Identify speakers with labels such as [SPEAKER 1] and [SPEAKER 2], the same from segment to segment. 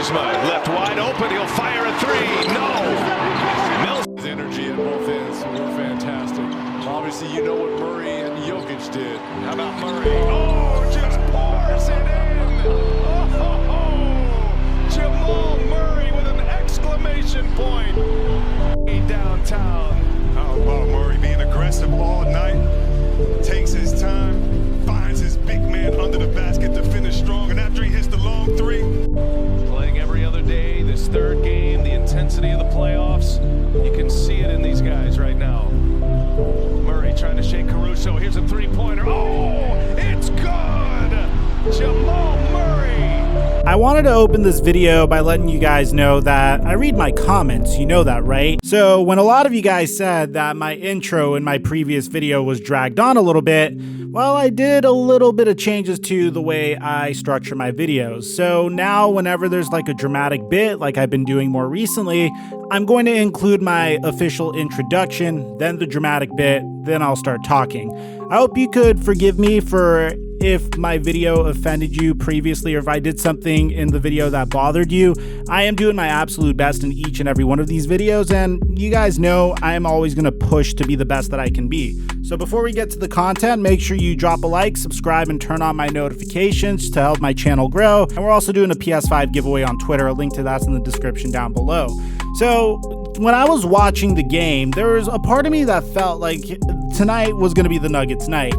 [SPEAKER 1] Kuzma left wide open. He'll fire a three. No.
[SPEAKER 2] His energy at both ends were fantastic. Obviously, you know what Murray and Jokic did.
[SPEAKER 1] How about Murray? Oh, just pours it in. Oh, Jamal Murray with an exclamation point. Downtown.
[SPEAKER 2] How about Murray being aggressive all night? Takes his time, finds his big man under the basket to finish strong, and after he hits the long three.
[SPEAKER 1] Playing every other day, this third game, the intensity of the playoffs, you can see it in these guys right now. Murray trying to shake Caruso. Here's a three-pointer. Oh, it's good! Jamal Murray!
[SPEAKER 3] I wanted to open this video by letting you guys know that I read my comments, you know that, right? So when a lot of you guys said that my intro in my previous video was dragged on a little bit, well, I did a little bit of changes to the way I structure my videos. So now whenever there's like a dramatic bit, like I've been doing more recently, I'm going to include my official introduction, then the dramatic bit, then I'll start talking. I hope you could forgive me for if my video offended you previously or if I did something in the video that bothered you. I am doing my absolute best in each and every one of these videos, and you guys know I am always going to push to be the best that I can be. So before we get to the content, make sure you drop a like, subscribe, and turn on my notifications to help my channel grow. And we're also doing a PS5 giveaway on Twitter. A link to that's in the description down below. So when I was watching the game, there was a part of me that felt like tonight was going to be the Nuggets night.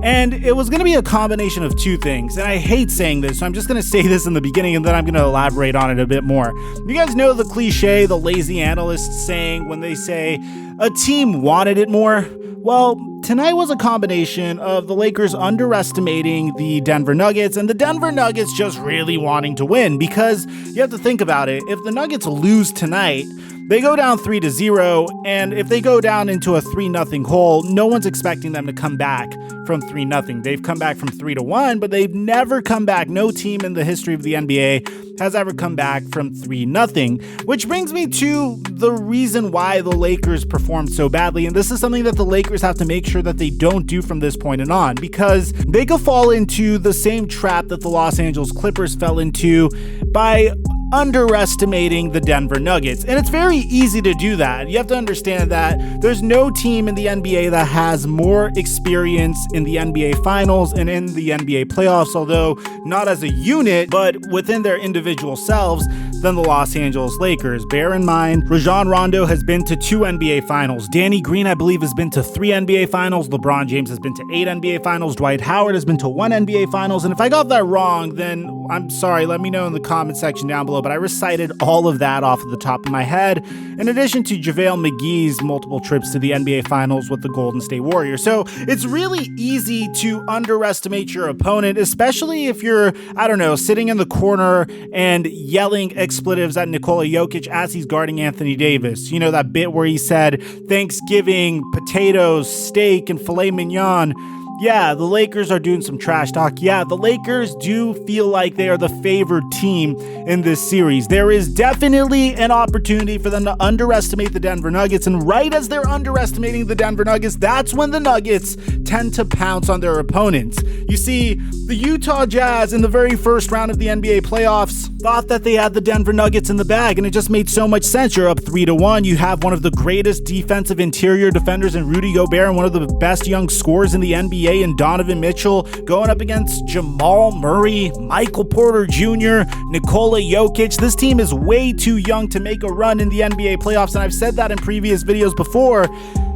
[SPEAKER 3] And it was going to be a combination of two things. And I hate saying this, so I'm just going to say this in the beginning and then I'm going to elaborate on it a bit more. You guys know the cliche, the lazy analysts saying when they say a team wanted it more? Well, tonight was a combination of the Lakers underestimating the Denver Nuggets and the Denver Nuggets just really wanting to win, because you have to think about it. If the Nuggets lose tonight, they go down 3-0, and if they go down into a 3-0 hole, no one's expecting them to come back from 3-0. They've come back from 3-1, but they've never come back. No team in the history of the NBA has ever come back from 3-0, which brings me to the reason why the Lakers performed so badly. And this is something that the Lakers have to make sure that they don't do from this point on, because they could fall into the same trap that the Los Angeles Clippers fell into by underestimating the Denver Nuggets. And it's very easy to do that. You have to understand that there's no team in the NBA that has more experience in the NBA Finals and in the NBA playoffs, although not as a unit, but within their individual selves, than the Los Angeles Lakers. Bear in mind, Rajon Rondo has been to 2 NBA Finals. Danny Green, I believe, has been to 3 NBA Finals. LeBron James has been to 8 NBA Finals. Dwight Howard has been to 1 NBA Finals. And if I got that wrong, then I'm sorry, let me know in the comment section down below. But I recited all of that off of the top of my head, in addition to JaVale McGee's multiple trips to the NBA Finals with the Golden State Warriors. So it's really easy to underestimate your opponent, especially if you're, I don't know, sitting in the corner and yelling expletives at Nikola Jokic as he's guarding Anthony Davis. You know, that bit where he said Thanksgiving, potatoes, steak, and filet mignon. Yeah, the Lakers are doing some trash talk. Yeah, the Lakers do feel like they are the favored team in this series. There is definitely an opportunity for them to underestimate the Denver Nuggets, and right as they're underestimating the Denver Nuggets, that's when the Nuggets tend to pounce on their opponents. You see, the Utah Jazz in the very first round of the NBA playoffs thought that they had the Denver Nuggets in the bag, and it just made so much sense. You're up 3-1. You have one of the greatest defensive interior defenders in Rudy Gobert and one of the best young scorers in the NBA and Donovan Mitchell going up against Jamal Murray, Michael Porter Jr., Nikola Jokic. This team is way too young to make a run in the NBA playoffs, and I've said that in previous videos before,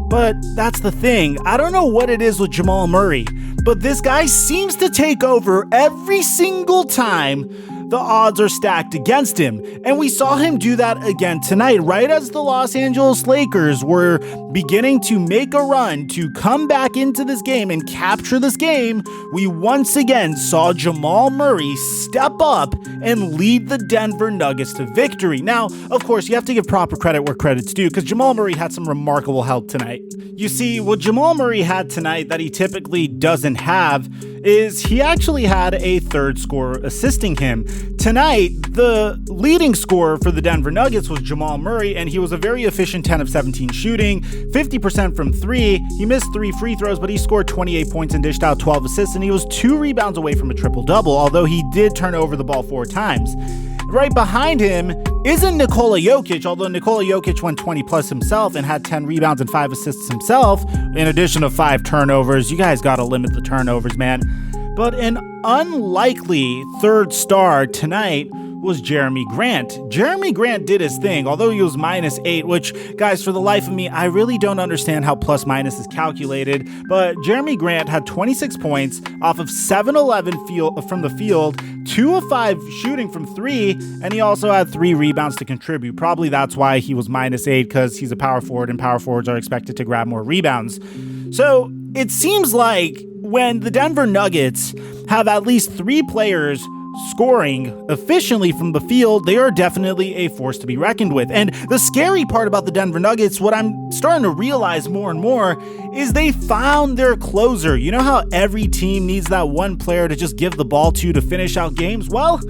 [SPEAKER 3] but that's the thing. I don't know what it is with Jamal Murray, but this guy seems to take over every single time the odds are stacked against him. And we saw him do that again tonight, right as the Los Angeles Lakers were beginning to make a run to come back into this game and capture this game. We once again saw Jamal Murray step up and lead the Denver Nuggets to victory. Now, of course, you have to give proper credit where credit's due, because Jamal Murray had some remarkable help tonight. You see, what Jamal Murray had tonight that he typically doesn't have is he actually had a third scorer assisting him. Tonight, the leading scorer for the Denver Nuggets was Jamal Murray, and he was a very efficient 10 of 17 shooting, 50% from 3. He missed 3 free throws, but he scored 28 points and dished out 12 assists, and he was 2 rebounds away from a triple-double, although he did turn over the ball 4 times. Right behind him isn't Nikola Jokic, although Nikola Jokic went 20 plus himself and had 10 rebounds and 5 assists himself, in addition to 5 turnovers. You guys got to limit the turnovers, man. But an unlikely third star tonight was Jeremy Grant. Jeremy Grant did his thing, although he was -8, which, guys, for the life of me, I really don't understand how plus minus is calculated, but Jeremy Grant had 26 points off of 7-11 from the field, 2 of 5 shooting from 3, and he also had 3 rebounds to contribute. Probably that's why he was -8, because he's a power forward, and power forwards are expected to grab more rebounds. So it seems like when the Denver Nuggets have at least 3 players scoring efficiently from the field, they are definitely a force to be reckoned with. And the scary part about the Denver Nuggets, what I'm starting to realize more and more, is they found their closer. You know how every team needs that one player to just give the ball to finish out games? Well,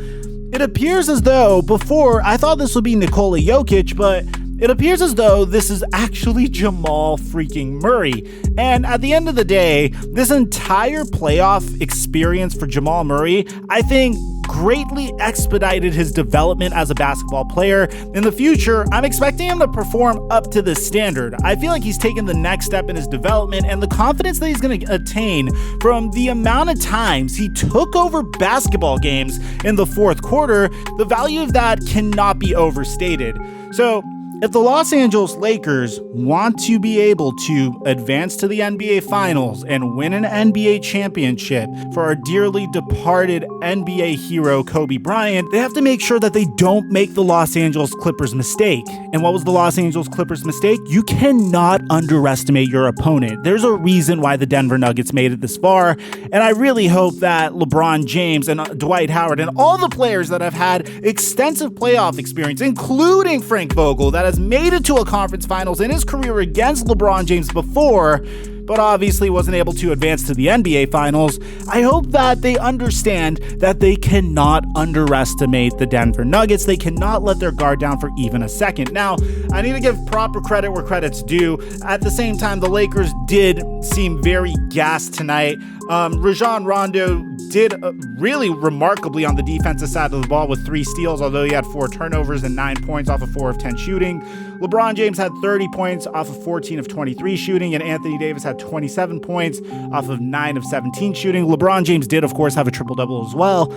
[SPEAKER 3] it appears as though before I thought this would be Nikola Jokic, but it appears as though this is actually Jamal freaking Murray. And at the end of the day, this entire playoff experience for Jamal Murray, I think, greatly expedited his development as a basketball player. In the future, I'm expecting him to perform up to this standard. I feel like he's taken the next step in his development, and the confidence that he's going to attain from the amount of times he took over basketball games in the fourth quarter, the value of that cannot be overstated. So, if the Los Angeles Lakers want to be able to advance to the NBA Finals and win an NBA championship for our dearly departed NBA hero Kobe Bryant, they have to make sure that they don't make the Los Angeles Clippers mistake. And what was the Los Angeles Clippers mistake? You cannot underestimate your opponent. There's a reason why the Denver Nuggets made it this far, and I really hope that LeBron James and Dwight Howard and all the players that have had extensive playoff experience, including Frank Vogel, that has made it to a conference finals in his career against LeBron James before, but obviously wasn't able to advance to the NBA Finals. I hope that they understand that they cannot underestimate the Denver Nuggets. They cannot let their guard down for even a second. Now, I need to give proper credit where credit's due. At the same time, the Lakers did seem very gassed tonight. Rajon Rondo did really remarkably on the defensive side of the ball with 3 steals, although he had 4 turnovers and 9 points off of 4 of 10 shooting. LeBron James had 30 points off of 14 of 23 shooting, and Anthony Davis had 27 points off of 9 of 17 shooting. LeBron James did, of course, have a triple-double as well.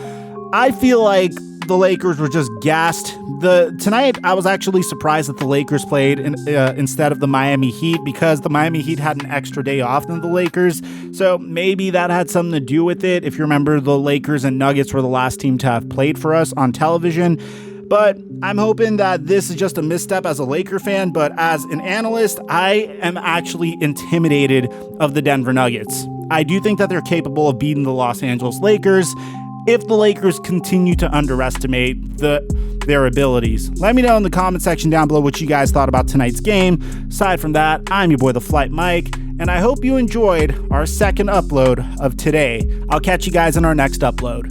[SPEAKER 3] I feel like the Lakers were just gassed. Tonight, I was actually surprised that the Lakers played instead of the Miami Heat, because the Miami Heat had an extra day off than the Lakers. So maybe that had something to do with it. If you remember, the Lakers and Nuggets were the last team to have played for us on television. But I'm hoping that this is just a misstep as a Laker fan. But as an analyst, I am actually intimidated of the Denver Nuggets. I do think that they're capable of beating the Los Angeles Lakers if the Lakers continue to underestimate their abilities. Let me know in the comment section down below what you guys thought about tonight's game. Aside from that, I'm your boy, TheFlightMike, and I hope you enjoyed our second upload of today. I'll catch you guys in our next upload.